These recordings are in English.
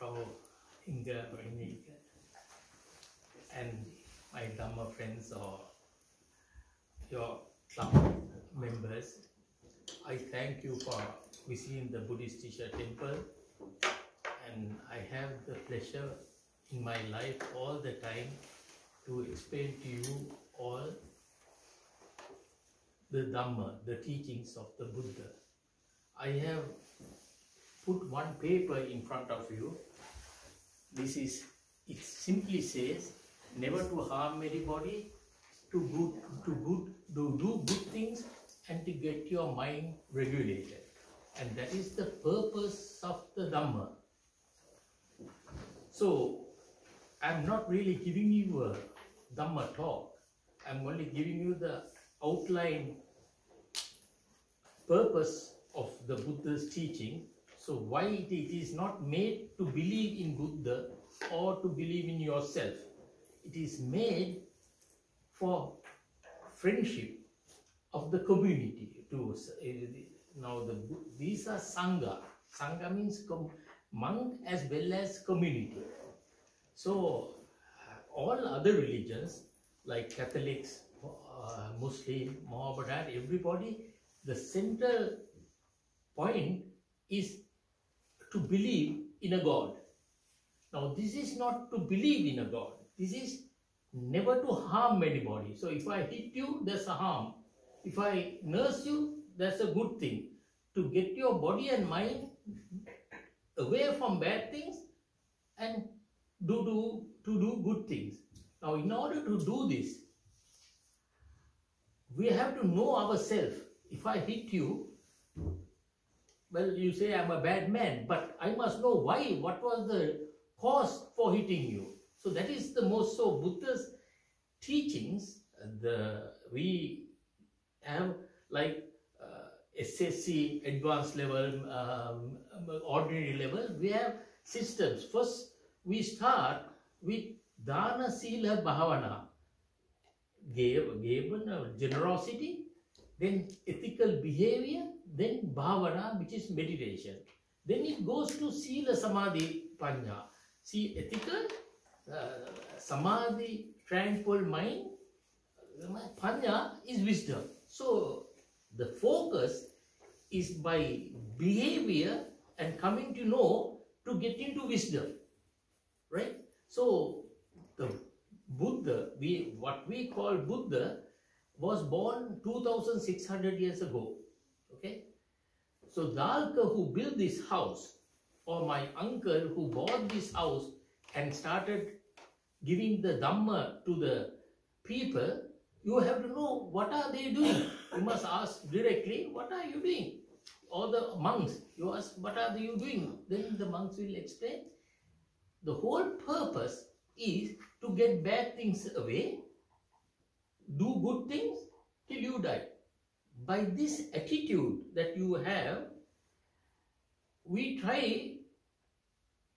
Frau Inga and my Dhamma friends or your club members, I thank you for visiting the Buddhistische temple, and I have the pleasure in my life all the time to explain to you all the Dhamma, the teachings of the Buddha. I have put one paper in front of you. It simply says, never to harm anybody, to do good things, and to get your mind regulated. And that is the purpose of the Dhamma. So, I'm not really giving you a Dhamma talk. I'm only giving you the outline purpose of the Buddha's teaching. So why it is not made to believe in Buddha or to believe in yourself. It is made for friendship of the community. Now these are Sangha. Sangha means monk as well as community. So all other religions like Catholics, Muslim, Mohammedan, everybody, the central point is to believe in a God. Now this is not to believe in a God. This is never to harm anybody. So if I hit you, there's a harm. If I nurse you, that's a good thing. To get your body and mind away from bad things and to do good things. Now in order to do this, we have to know ourselves. If I hit you, well, you say I'm a bad man, but I must know why, what was the cause for hitting you. So that is the most, so Buddha's teachings, we have like SSC, advanced level, ordinary level, we have systems. First, we start with Dana, Sila, Bhavana, generosity, then ethical behavior, then Bhavana, which is meditation. Then it goes to Sila, Samadhi, Panya. See, ethical, Samadhi, tranquil mind, Panya is wisdom. So, the focus is by behavior and coming to know to get into wisdom, right? So, the Buddha, what we call Buddha, was born 2600 years ago, okay? So, Dalka who built this house, or my uncle who bought this house and started giving the Dhamma to the people, you have to know what are they doing. You must ask directly, what are you doing? Or the monks, you ask, what are you doing? Then the monks will explain. The whole purpose is to get bad things away, do good things till you die. By this attitude that you have, we try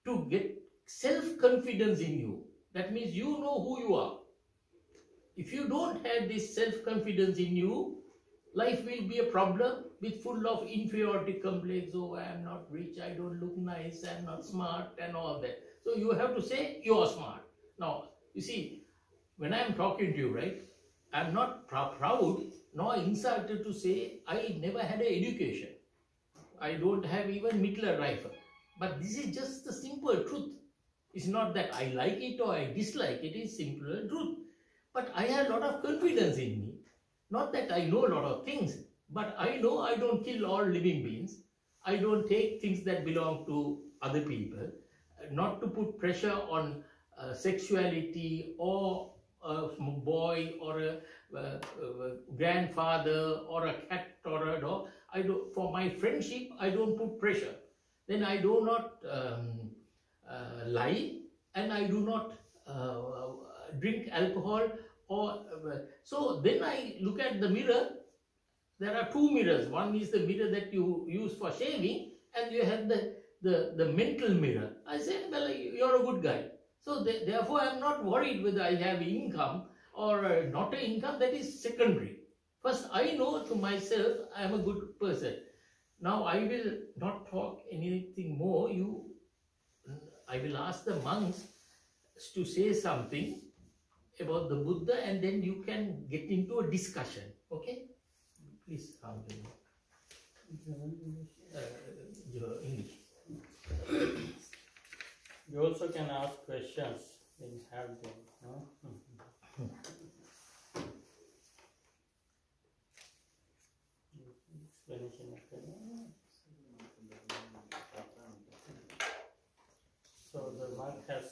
to get self-confidence in you. That means you know who you are. If you don't have this self-confidence in you, life will be a problem with full of inferiority complex. Oh, I am not rich, I don't look nice, I am not smart and all that. So you have to say you are smart. Now, you see, when I am talking to you, right, I am not proud nor insulted to say I never had an education. I don't have even Mittler rifle. But this is just the simple truth. It's not that I like it or I dislike it, it's simple truth. But I have a lot of confidence in me. Not that I know a lot of things, but I know I don't kill all living beings. I don't take things that belong to other people. Not to put pressure on sexuality or a boy or a grandfather or a cat or a dog. For my friendship, I don't put pressure. Then I do not lie, and I do not drink alcohol. So then I look at the mirror. There are two mirrors. One is the mirror that you use for shaving, and you have the mental mirror. I say, well, you're a good guy. So therefore, I'm not worried whether I have income or not an income. That is secondary. First, I know to myself I am a good person. Now I will not talk anything more. I will ask the monks to say something about the Buddha, and then you can get into a discussion. Okay? Please come to me. Your English. You also can ask questions when you have them. No? Explanation of the. So the monk has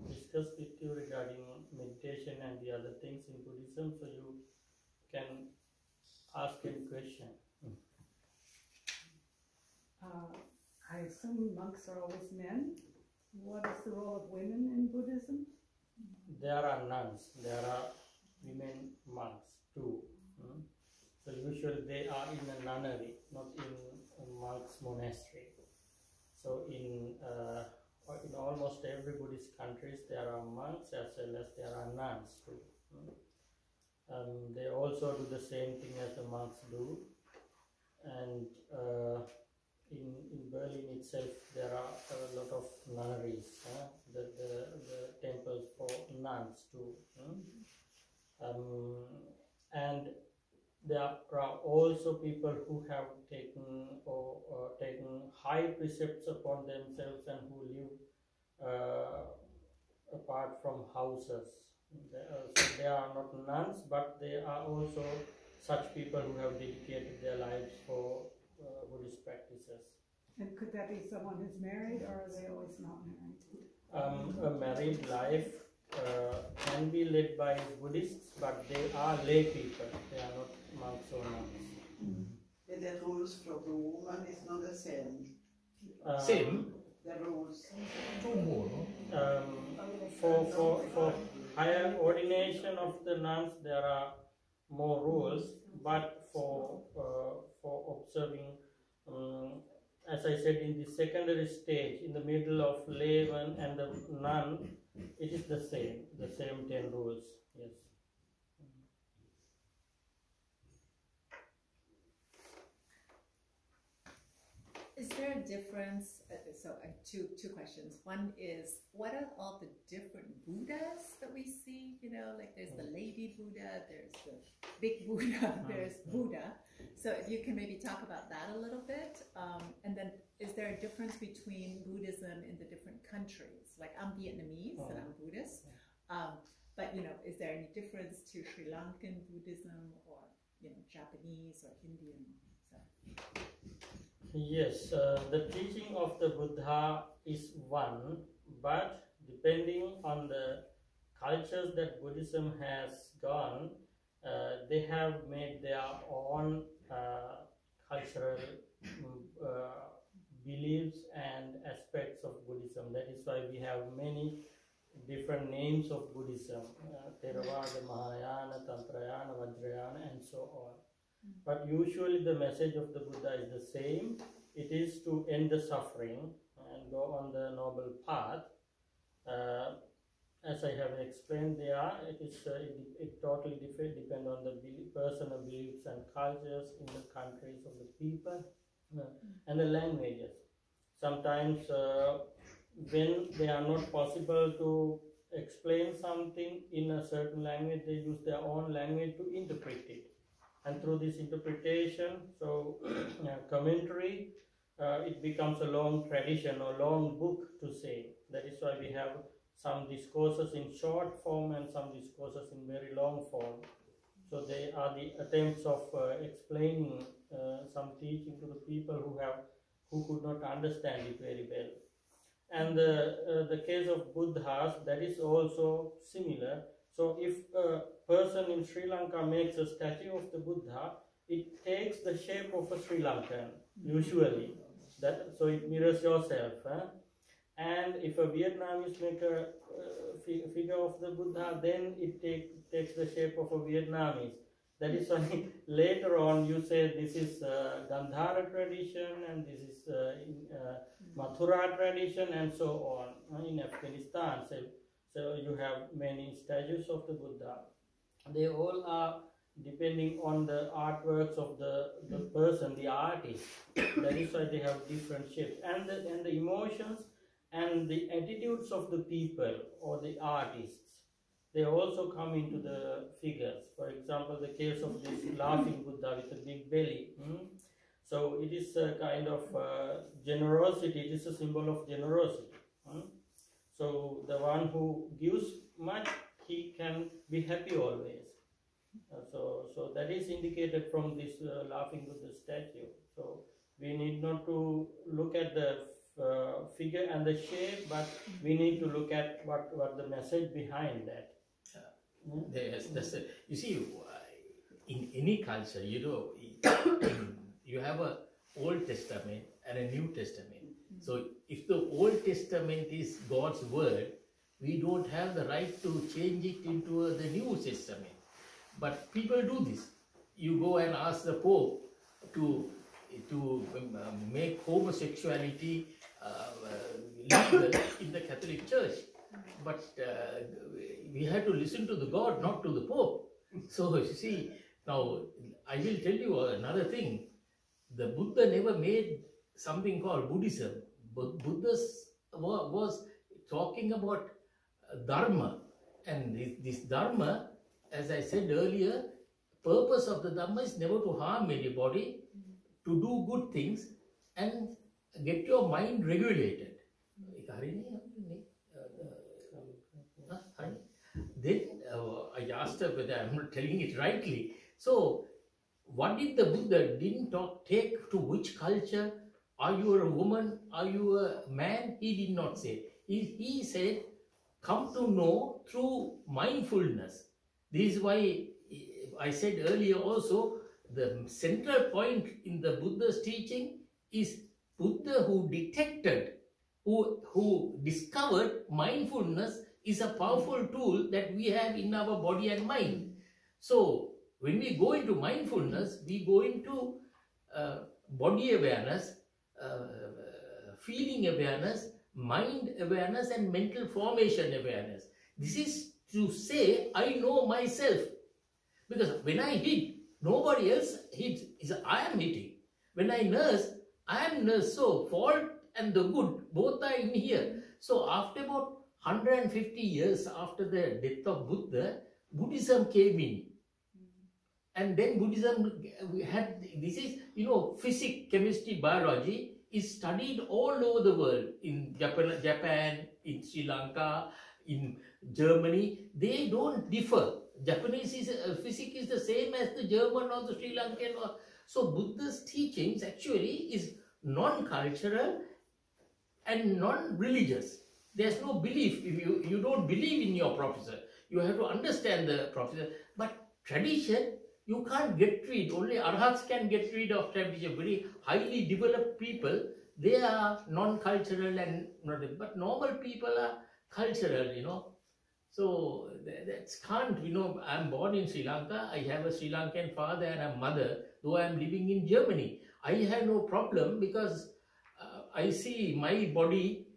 discussed with you regarding meditation and the other things in Buddhism, so you can ask any question. I assume monks are always men. What is the role of women in Buddhism? There are nuns, there are women monks too. So usually they are in a nunnery, not in a monk's monastery. So in almost every Buddhist countries there are monks as well as there are nuns too. They also do the same thing as the monks do. And in Berlin itself there are a lot of nunneries, the temples for nuns too. And there are also people who have taken high precepts upon themselves and who live apart from houses. So they are not nuns, but they are also such people who have dedicated their lives for Buddhist practices. And could that be someone who's married, or are they always not married? A married life can be led by Buddhists, but they are lay people. They are not monks or nuns. The rules for the woman is not the same. Same? The rules. Two more, no? For higher ordination of the nuns, there are more rules, but for observing, as I said, in the secondary stage, in the middle of layman and the nun, it is the same 10 rules. Yes. Is there a difference? So I have two questions. One is, what are all the different Buddhas that we see? You know, like there's the lady Buddha, there's the big Buddha, there's Buddha. So if you can maybe talk about that a little bit. And then is there a difference between Buddhism in the different countries? Like I'm Vietnamese and I'm Buddhist. But, you know, is there any difference to Sri Lankan Buddhism or, you know, Japanese or Indian? So. Yes, the teaching of the Buddha is one, but depending on the cultures that Buddhism has gone, they have made their own cultural beliefs and aspects of Buddhism. That is why we have many different names of Buddhism, Theravada, Mahayana, Tantrayana, Vajrayana, and so on. But usually the message of the Buddha is the same. It is to end the suffering and go on the noble path. As I have explained there, it totally depends on the personal beliefs and cultures in the countries of the people and the languages. Sometimes when they are not possible to explain something in a certain language, they use their own language to interpret it. And through this interpretation, so commentary, it becomes a long tradition or long book to say. That is why we have some discourses in short form and some discourses in very long form. So they are the attempts of explaining some teaching to the people who could not understand it very well. And the case of Buddhas, that is also similar. So if a person in Sri Lanka makes a statue of the Buddha, it takes the shape of a Sri Lankan, usually. So it mirrors yourself. And if a Vietnamese make a figure of the Buddha, then it takes the shape of a Vietnamese. That is why later on you say this is Gandhara tradition and this is Mathura tradition and so on in Afghanistan. So you have many statues of the Buddha. They all are depending on the artworks of the person, the artist. That is why they have different shapes. And the emotions and the attitudes of the people or the artists, they also come into the figures. For example, the case of this laughing Buddha with a big belly. So it is a kind of generosity. It is a symbol of generosity. So the one who gives much, he can be happy always. So that is indicated from this laughing Buddha statue. So we need not to look at the figure and the shape, but we need to look at what the message behind that. You see, in any culture, you have a Old Testament and a New Testament. So if the Old Testament is God's word, we don't have the right to change it into the New Testament. But people do this. You go and ask the Pope to make homosexuality legal in the Catholic Church. But we have to listen to the God, not to the Pope. So you see, now I will tell you another thing. The Buddha never made something called Buddhism. But Buddha was talking about Dhamma. And this Dhamma, as I said earlier, purpose of the Dhamma is never to harm anybody, to do good things and get your mind regulated. Then I asked her whether I'm not telling it rightly. So, what did the Buddha didn't take to which culture? Are you a woman? Are you a man? He did not say. He said, come to know through mindfulness. This is why I said earlier also, the central point in the Buddha's teaching is Buddha who detected, who discovered mindfulness is a powerful tool that we have in our body and mind. So when we go into mindfulness, we go into body awareness, feeling awareness, mind awareness and mental formation awareness. This is to say, I know myself. Because when I hit, nobody else hits. I am hitting. When I nurse, I am nurse. So fault and the good, both are in here. So after about 150 years after the death of Buddha, Buddhism came in. And then Buddhism had, this is, physics, chemistry, biology is studied all over the world. In Japan, in Sri Lanka, in Germany, they don't differ. Japanese physics is the same as the German or the Sri Lankan. So Buddha's teachings actually is non-cultural and non-religious. There's no belief. If you don't believe in your professor, you have to understand the professor. But tradition, you can't get rid. Only arhats can get rid of tradition. Very highly developed people, they are non-cultural and not. But normal people are cultural, So that's can't. I'm born in Sri Lanka. I have a Sri Lankan father and a mother. Though I'm living in Germany, I have no problem because I see my body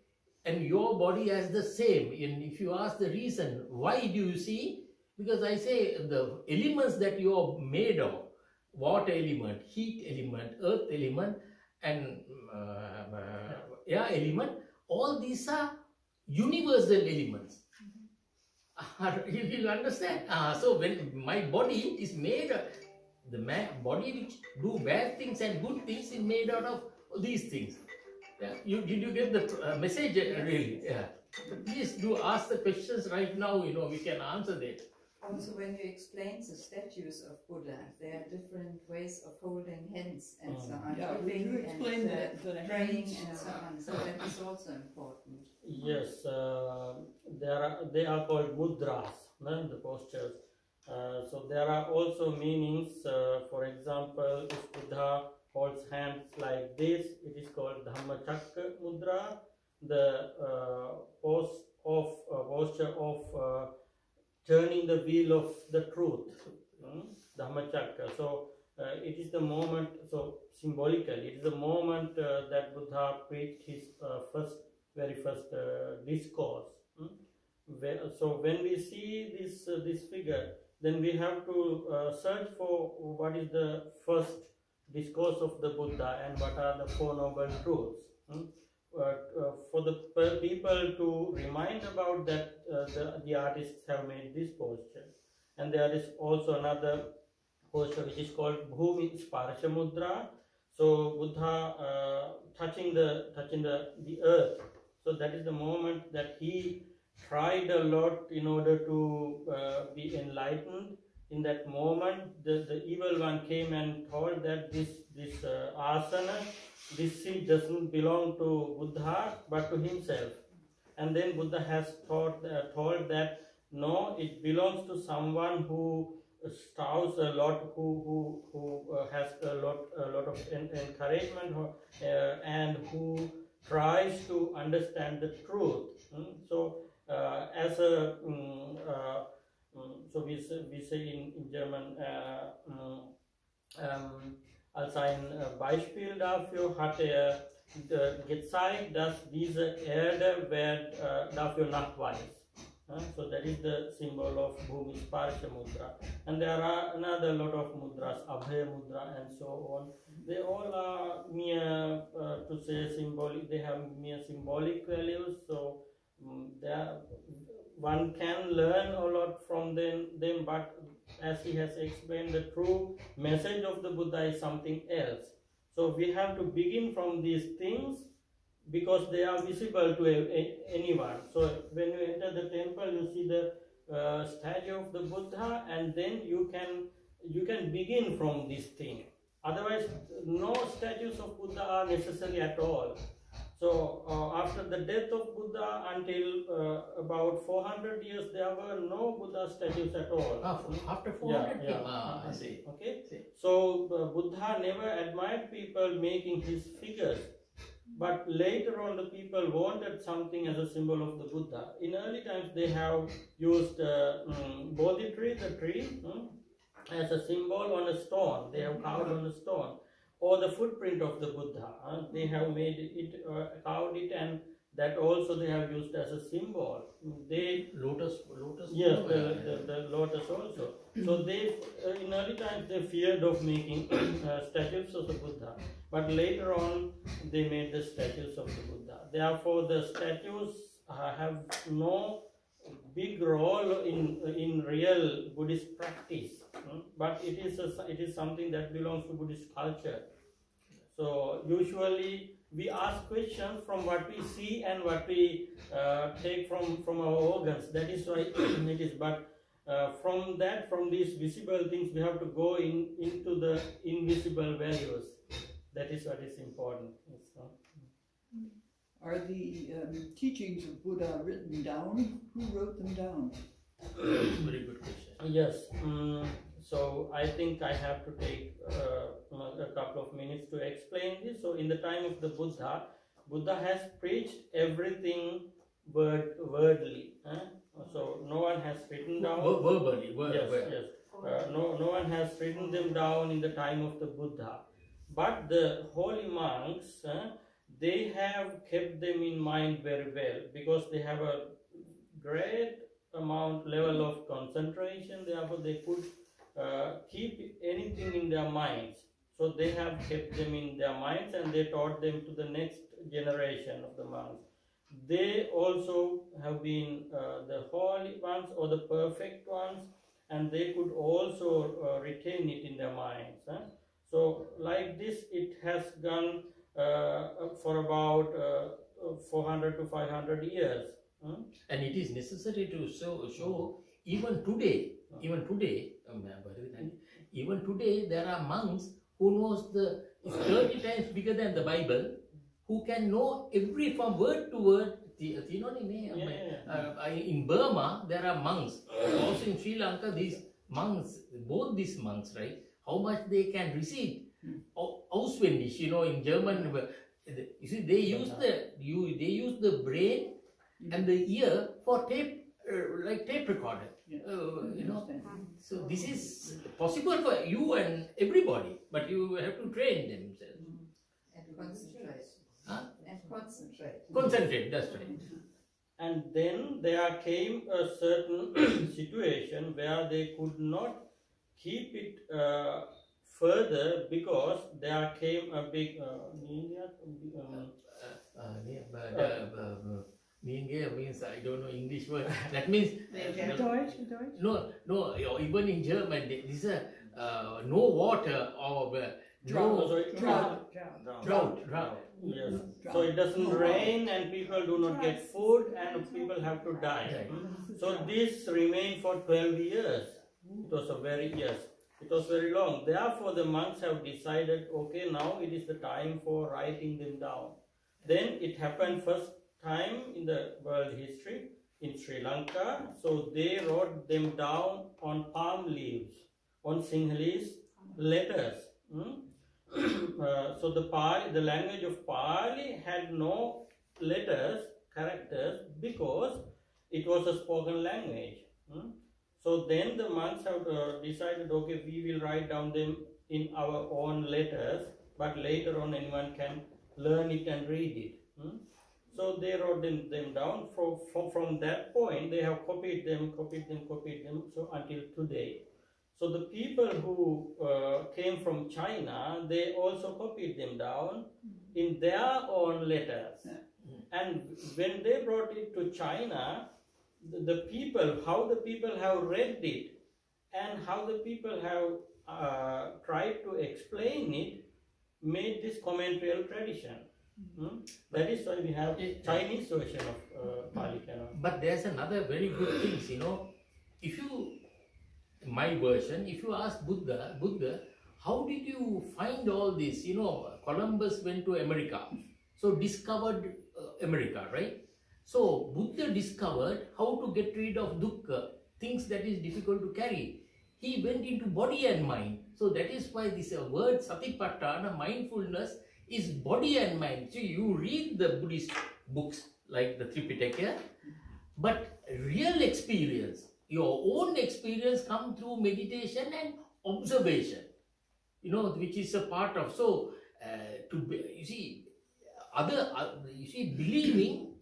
and your body as the same. And if you ask the reason, why do you see? Because I say the elements that you are made of, water element, heat element, earth element, and air element, all these are universal elements. You understand? So when my body is made, the body which do bad things and good things is made out of these things. Yeah. Did you get the message really? Yeah. Please do ask the questions right now, we can answer that. Also, when you explain the statues of Buddha, there are different ways of holding hands and so on, Yeah, giving you explain and that to the praying hands. and so on. So that is also important. Yes, they are called mudras, the postures. So there are also meanings. For example, if Buddha holds hands like this, it is called Dhamma Chakra Mudra. The posture of turning the wheel of the truth, Dhamma Chakra. So it is the moment, so symbolically, it is the moment that Buddha preached his very first discourse. So when we see this figure, then we have to search for what is the first discourse of the Buddha and what are the Four Noble Truths. For the people to remind about that the artists have made this posture. And there is also another posture which is called Bhumi Sparsha Mudra. So Buddha touching the earth. So that is the moment that he tried a lot in order to be enlightened. In that moment, the evil one came and told that this asana, this seat doesn't belong to Buddha but to himself. And then Buddha has told that no, it belongs to someone who strives a lot, who has a lot of encouragement, and who tries to understand the truth. So as a so we say in German, als ein Beispiel dafür hat gezeigt, dass diese Erde dafür nachweist. So that is the symbol of Bhumi Sparsha Mudra. And there are another lot of mudras, Abhay Mudra and so on. They all are mere, to say symbolic, they have mere symbolic values. So one can learn a lot from them, but as he has explained, the true message of the Buddha is something else. So we have to begin from these things because they are visible to anyone. So when you enter the temple, you see the statue of the Buddha, and then you can begin from this thing. Otherwise, no statues of Buddha are necessary at all. So after the death of Buddha, until about 400 years, there were no Buddha statues at all. After 400 years, I see. Okay. So Buddha never admired people making his figures, but later on the people wanted something as a symbol of the Buddha. In early times, they have used Bodhi tree, the tree, as a symbol on a stone. They have carved on a stone. Or the footprint of the Buddha. They have made it, carved it, and that also they have used as a symbol. Lotus. Yes, the lotus also. So they, in early times, they feared of making statues of the Buddha. But later on, they made the statues of the Buddha. Therefore, the statues have no big role in real Buddhist practice. But it is something that belongs to Buddhist culture. So usually we ask questions from what we see and what we take from our organs. That is why it is. But from these visible things, we have to go into the invisible values. That is what is important. Are the teachings of Buddha written down? Who wrote them down? Very good question. Yes. So I think I have to take a couple of minutes to explain this. So in the time of the Buddha has preached everything wordly. So no one has written down. Verbally. Yes. No one has written them down in the time of the Buddha. But the holy monks, they have kept them in mind very well because they have a great level of concentration. Therefore, they could keep anything in their minds. So they have kept them in their minds, and they taught them to the next generation of the monks. They also have been the holy ones or the perfect ones, and they could also retain it in their minds. So like this, it has gone for about 400 to 500 years. And it is necessary to show even today, there are monks who knows the 30 times bigger than the Bible, who can know every from word to word. In Burma, there are monks. Also in Sri Lanka, these monks, both these monks, right? How much they can receive. Auswendig, in German. You see, they use the brain and the ear for tape, like tape recorder. So this is possible for you and everybody, but you have to train themselves. And concentrate. And concentrate. Concentrate, that's right. And then there came a certain situation where they could not keep it further because there came a big means I don't know English word. That means Deutsch? no. Even in German, this is no water or no Drought. drought. Yes. So it doesn't rain and people do not get food and people have to die. Right. So this remained for 12 years. It was it was very long. Therefore the monks have decided, okay, now it is the time for writing them down. Then it happened first time in the world history in Sri Lanka. So they wrote them down on palm leaves, on Sinhalese letters. So the language of Pali had no letters, characters, because it was a spoken language. So then the monks have decided, okay, we will write down them in our own letters, but later on anyone can learn it and read it. So they wrote them down. From that point, they have copied them, so until today. So the people who came from China, they also copied them down in their own letters. And when they brought it to China, how the people have read it and how the people have tried to explain it made this commentarial tradition. That is why we have Chinese version of Pali Canon. But there's another very good thing, if you, my version, if you ask Buddha, how did you find all this? Columbus went to America, so discovered America, right? So Buddha discovered how to get rid of dukkha, things that is difficult to carry. He went into body and mind. So that is why this word satipatthana, mindfulness, is body and mind. So you read the Buddhist books like the Tripitaka, but real experience, your own experience come through meditation and observation, which is a part of. So believing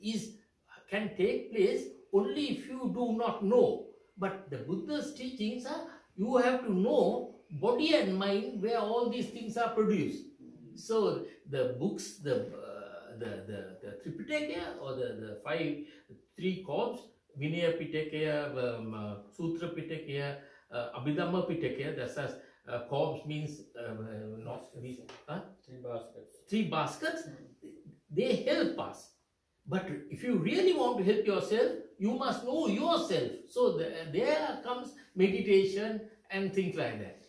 can take place only if you do not know. But the Buddha's teachings are, you have to know body and mind where all these things are produced. So the books, the Tripitaka or the three corps, Vinaya Pitaka, Sutra Pitaka, Abhidhamma Pitaka, that's as corps means three baskets. They help us. But if you really want to help yourself, you must know yourself. So there comes meditation and things like that.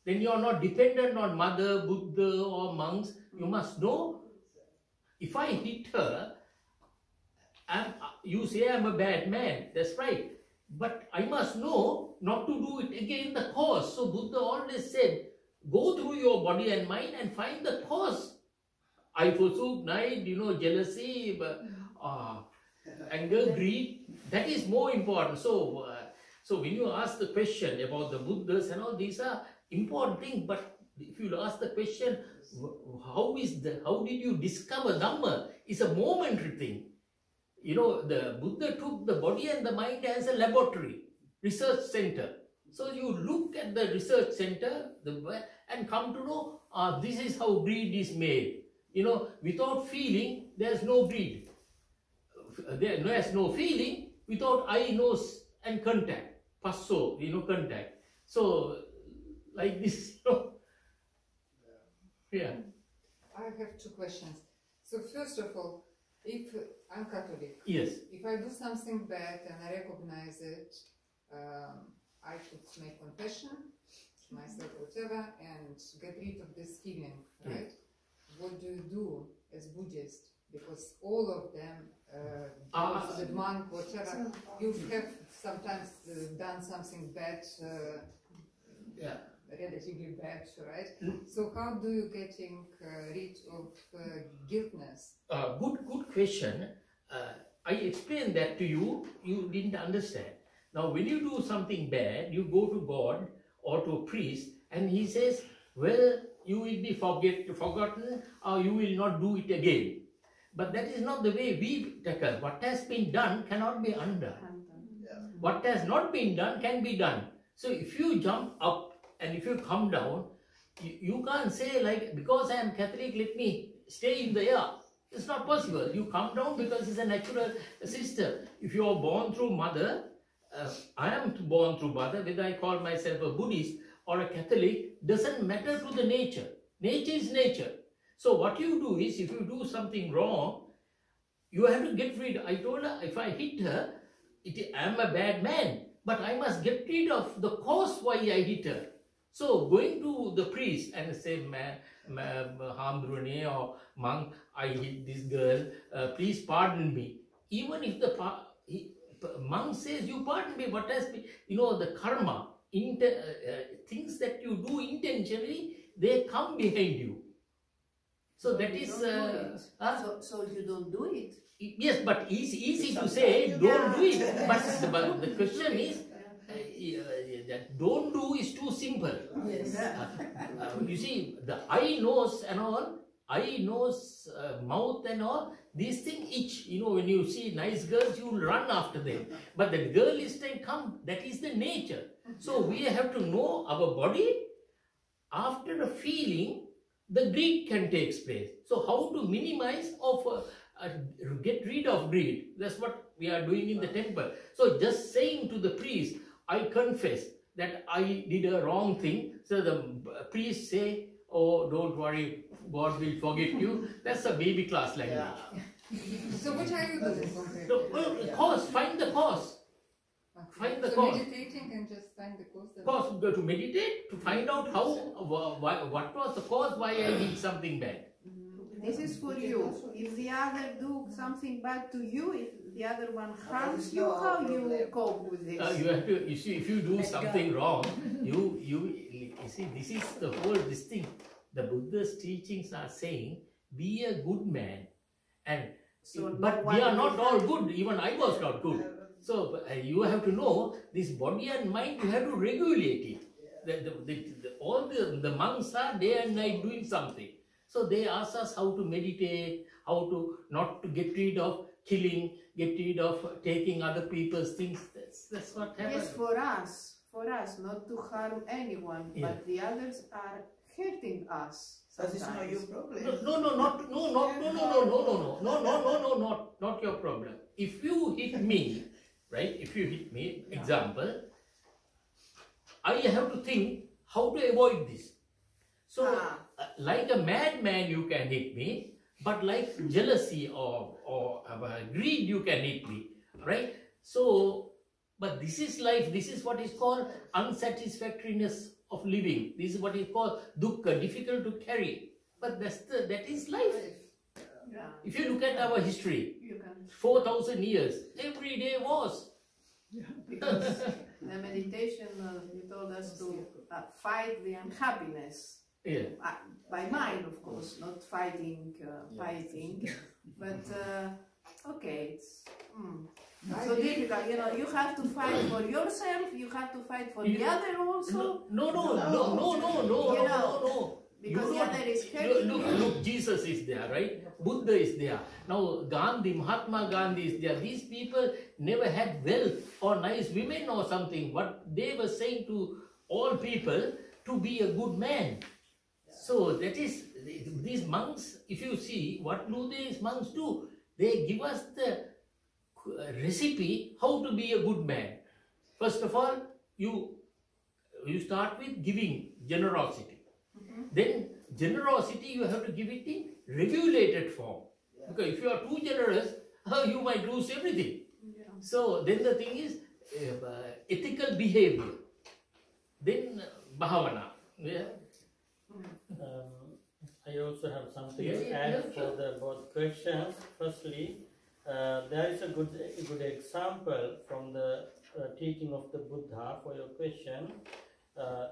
Then you are not dependent on Mother, Buddha or monks. You must know, if I hit her, you say I'm a bad man. That's right. But I must know not to do it again, the cause. So Buddha always said, go through your body and mind and find the cause. I forsook night, jealousy, anger, greed. That is more important. So when you ask the question about the Buddhas and all, these are important things. But if you ask the question, how did you discover Dhamma? It's a momentary thing. The Buddha took the body and the mind as a laboratory, research center. So you look at the research center and come to know, this is how breed is made. Without feeling, there's no breed. There's no feeling without eye, nose and contact. Passo, contact. So, like this, Yeah. I have two questions. So first of all, if I'm Catholic, Yes. if I do something bad and I recognize it, I should make confession, myself, whatever, and get rid of this feeling, right? What do you do as Buddhist? Because all of them, the monk, whatever, you have sometimes done something bad, relatively bad, right? So how do you getting rid of guiltness? Good question. I explained that to you. You didn't understand. Now, when you do something bad, you go to God or to a priest, and he says, well, you will be forgotten, or you will not do it again. But that is not the way we tackle. What has been done cannot be undone. What has not been done can be done. So if you jump up and if you come down, you can't say like, because I am Catholic, let me stay in the air It's not possible. You come down because it's a natural system. If you are born through mother, I am born through mother, whether I call myself a Buddhist or a Catholic, doesn't matter to the nature. Nature is nature. So what you do is, if you do something wrong, you have to get rid. I told her, if I hit her, I am a bad man, but I must get rid of the cause why I hit her. So going to the priest and say, Hamdrune or monk, I hit this girl, please pardon me. Even if the monk says, you pardon me, what has been, the karma, things that you do intentionally, they come behind you. So that is... So you don't do it? Yes, but it's easy to say, don't do it. But the question is, that don't do is too simple. Yes. You see, the eye, nose and all, mouth and all, these things itch. When you see nice girls, you will run after them. But the girl is saying, come, that is the nature. So we have to know our body. After a feeling, the greed can take place. So how to minimize or get rid of greed? That's what we are doing in the temple. So just saying to the priest, I confess that I did a wrong thing. So the priest say, oh, don't worry, God will forgive you. That's a baby class language. Yeah. So what are you doing compared So, to cause, find the cause. Okay. Find the so cause. meditating and just find the cause. Cause, go to meditate to find out what was the cause why I did something bad. This is for you. If the other do something bad to you, if the other one harms you, how you cope with this? You have to. You see, if you do something wrong, you see. This is the whole this thing. The Buddha's teachings are saying, be a good man, and but we are not all good. Even I was not good. So you have to know this body and mind. You have to regulate it. All the monks are day and night doing something. So they ask us how to meditate, how to not to get rid of killing, get rid of taking other people's things. That's what happens. Yes, for us, not to harm anyone, Yeah. but the others are hurting us. That is not sometimes. your problem. Not your problem. If you hit me, right? If you hit me, example, I have to think how to avoid this. So, like a madman, you can hit me, but like jealousy or greed, you can hit me, right? So, but this is life. This is what is called unsatisfactoriness of living. This is what is called dukkha, difficult to carry. But that is life. Yeah. If you look at our history, You can, 4,000 years, every day was. because the meditation, you told us to fight the unhappiness. Yeah. By mind, of course, not fighting, fighting, but okay, it's so difficult. You have to fight for yourself. You have to fight for the other also. No. Because the other is Look, hurting you. look, Jesus is there, right? Buddha is there. Now Gandhi, Mahatma Gandhi is there. These people never had wealth or nice women or something. What they were saying to all people to be a good man. So that is, these monks, if you see, what do these monks do? They give us the recipe how to be a good man. First of all, you start with giving, generosity. Then generosity, you have to give it in regulated form. Because if you are too generous, you might lose everything. Yeah. So then the thing is ethical behavior. Then bhavana. Yeah. I also have something Yeah, to yeah, add yeah, for the both questions. Firstly, there is a good example from the teaching of the Buddha for your question.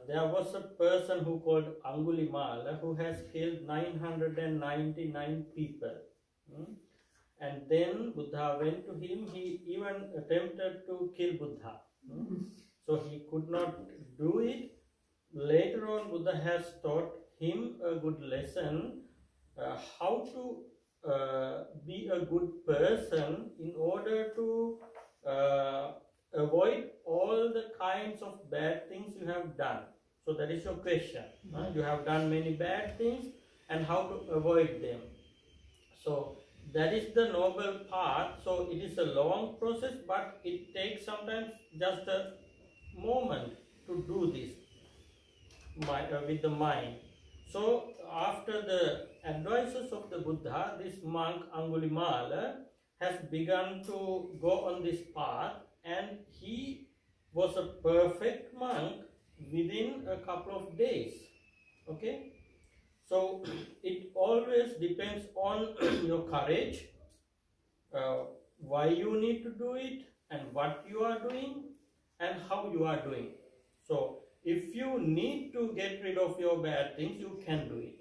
There was a person who called Angulimala who has killed 999 people. And then Buddha went to him. He even attempted to kill Buddha. So he could not do it. Later on, Buddha has taught him a good lesson how to be a good person in order to avoid all the kinds of bad things you have done. So that is your question. You have done many bad things and how to avoid them. So that is the noble path. So it is a long process, but it takes sometimes just a moment to do this with the mind. So after the advices of the Buddha, this monk Angulimala has begun to go on this path, and he was a perfect monk within a couple of days. Okay, so it always depends on your courage, why you need to do it, and what you are doing, and how you are doing. So if you need to get rid of your bad things, you can do it.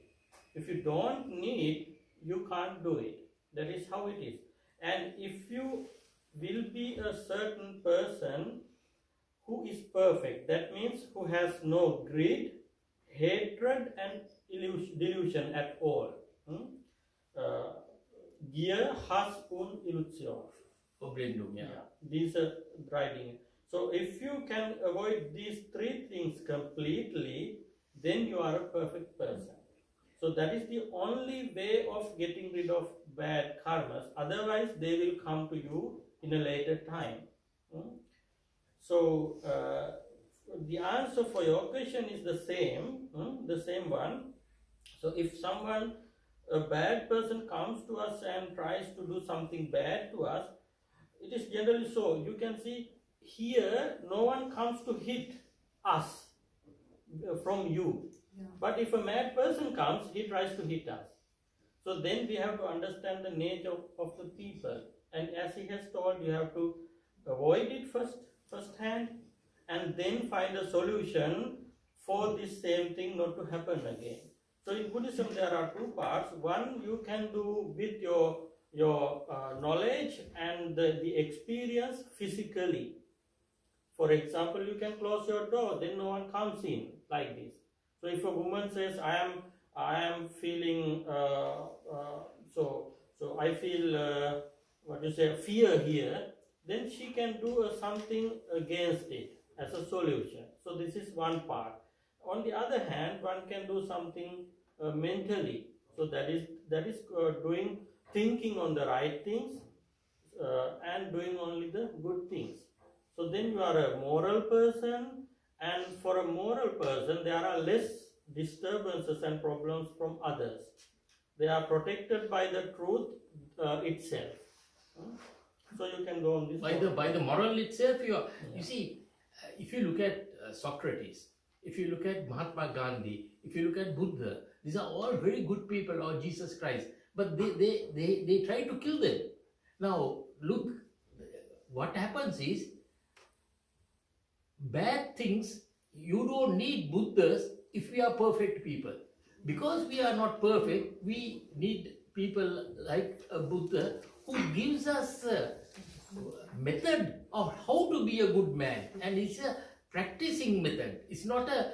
If you don't need, you can't do it. That is how it is. And if you will be a certain person who is perfect, that means who has no greed, hatred and delusion at all. Gier, has und Illusion. These are writing. So if you can avoid these three things completely, then you are a perfect person. So that is the only way of getting rid of bad karmas. Otherwise, they will come to you in a later time. So the answer for your question is the same one. So if someone, a bad person comes to us and tries to do something bad to us, it is generally so. You can see here, no one comes to hit us from you. Yeah. But if a mad person comes, he tries to hit us. So then we have to understand the nature of the people. And as he has told, you have to avoid it first hand, and then find a solution for this same thing not to happen again. So in Buddhism there are two parts. One you can do with your knowledge and the experience physically. For example, you can close your door, then no one comes in, like this. So if a woman says, I am feeling, so I feel, fear here, then she can do something against it as a solution. So this is one part. On the other hand, one can do something mentally. So that is thinking on the right things and doing only the good things. So then you are a moral person, and for a moral person there are less disturbances and problems from others. They are protected by the truth itself. So you can go on this. By the moral itself, you see, if you look at Socrates, if you look at Mahatma Gandhi, if you look at Buddha, these are all very good people, or Jesus Christ, but they try to kill them. Now look, what happens is, bad things, you don't need Buddhas if we are perfect people. Because we are not perfect, we need people like a Buddha who gives us a method of how to be a good man. And it's a practicing method. It's not a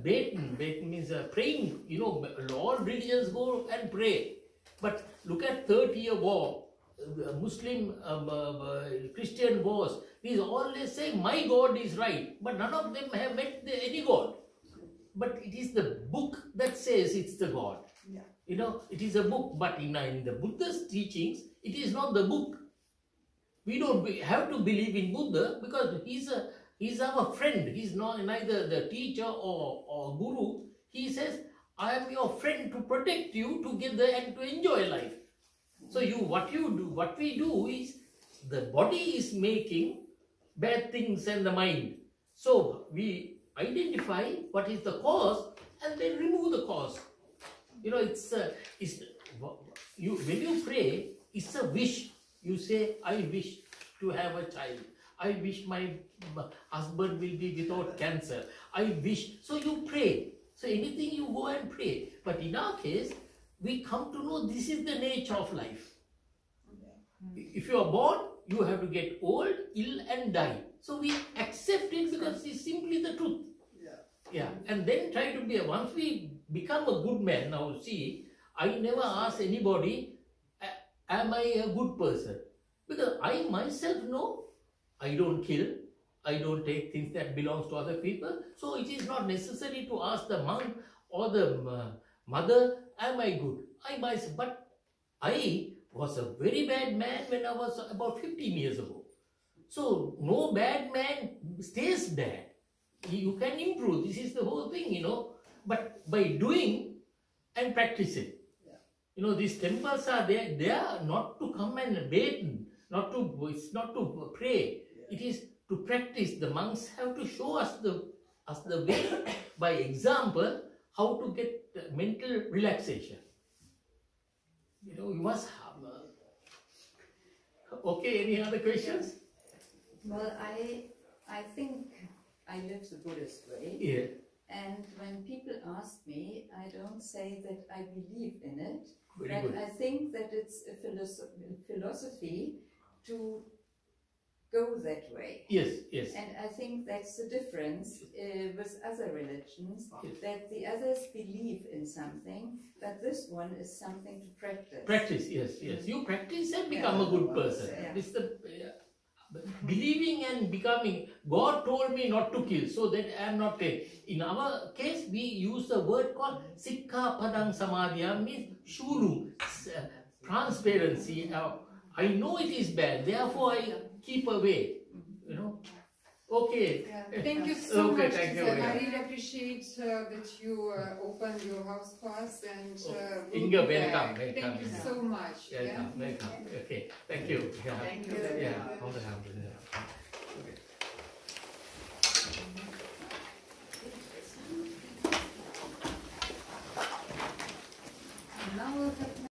Baitan. Baitan means praying. You know, all religions go and pray. But look at 30-year war. Muslim, Christian wars, these always say my God is right, but none of them have met any God. But it is the book that says it's the God. Yeah. You know, it is a book, but in the Buddha's teachings, it is not the book. We don't have to believe in Buddha because he's our friend. He's not neither the teacher or guru. He says, I am your friend to protect you together and to enjoy life. So what we do is, the body is making bad things and the mind. So we identify what is the cause and then remove the cause. You know, when you pray, it's a wish. You say, I wish to have a child. I wish my husband will be without cancer. I wish. So you pray. So anything you go and pray. But in our case, we come to know this is the nature of life. If you are born, you have to get old, ill and die. So we accept it because it's simply the truth. Yeah. And then try to be, once we become a good man, now see, I never ask anybody, am I a good person? Because I myself know, I don't kill, I don't take things that belongs to other people. So it is not necessary to ask the monk or the mother, am I good? I myself, but I was a very bad man when I was about 15 years ago. So no bad man stays bad. You can improve. This is the whole thing, you know. But by doing and practicing, you know, these temples are there. They are not to come and bait, it's not to pray. It is to practice. The monks have to show us the way by example how to get mental relaxation. You know, you must have. Okay, any other questions? Well, I think I live the Buddhist way. Yeah. And when people ask me, I don't say that I believe in it, Very but good. I think that it's a philosophy to go that way. Yes, yes. And I think that's the difference with other religions, Yes. that the others believe in something, but this one is something to practice. Practice, yes, yes. You practice and become a good person. Yeah. This the believing and becoming. God told me not to kill, so that I am not killing. In our case, we use the word called Sikha Padang Samadhyam, means shulu, transparency. I know it is bad, therefore I keep away. You know. Okay. Yeah. Thank you so Okay, much. thank you, Suzanne. yeah. I really appreciate that you opened your house for us and we'll Inga, be back. welcome. Thank you so much. Welcome, welcome. Okay, thank you. Yeah. Thank you. Yeah.